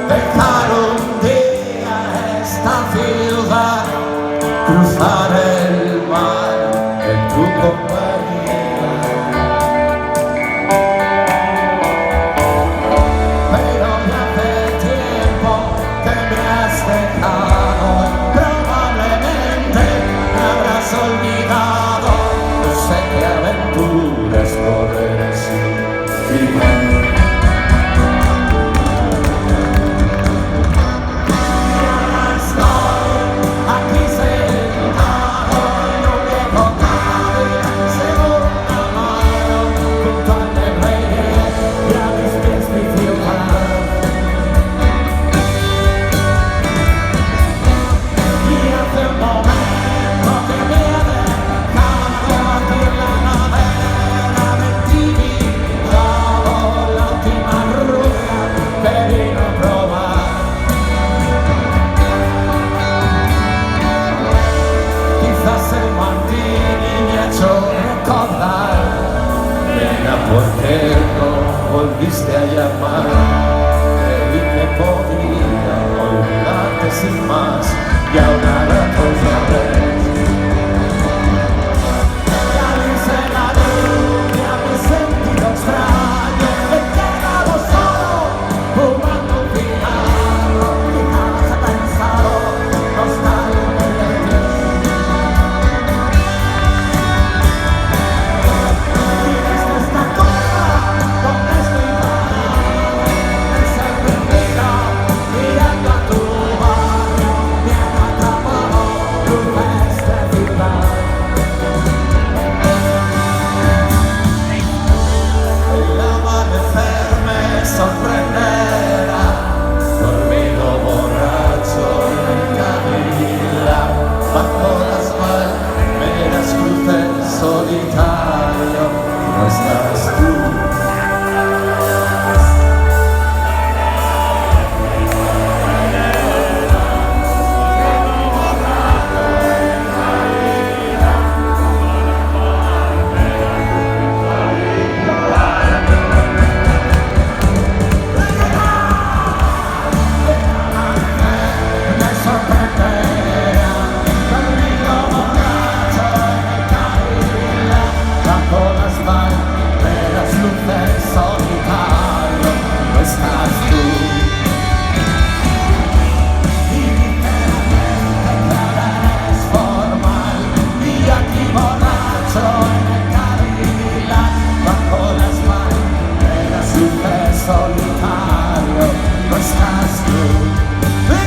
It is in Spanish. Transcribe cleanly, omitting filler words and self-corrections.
dejar un día esta ciudad, cruzar el mar en tu compañía. Pero ya hace tiempo que me has dejado, probablemente me habrás olvidado. No sé qué aventuras correr sin final. ¿Por qué no volviste a llamar? Creí que podía olvidarte sin más y ahora ratos ya ves. Ya dice la lluvia, mi sentido extraño, he quedado solo, fumando un cigarro, quizás he pensado, nostalgia de ti. Solitario, no estás tú. Solitario, no estás tú.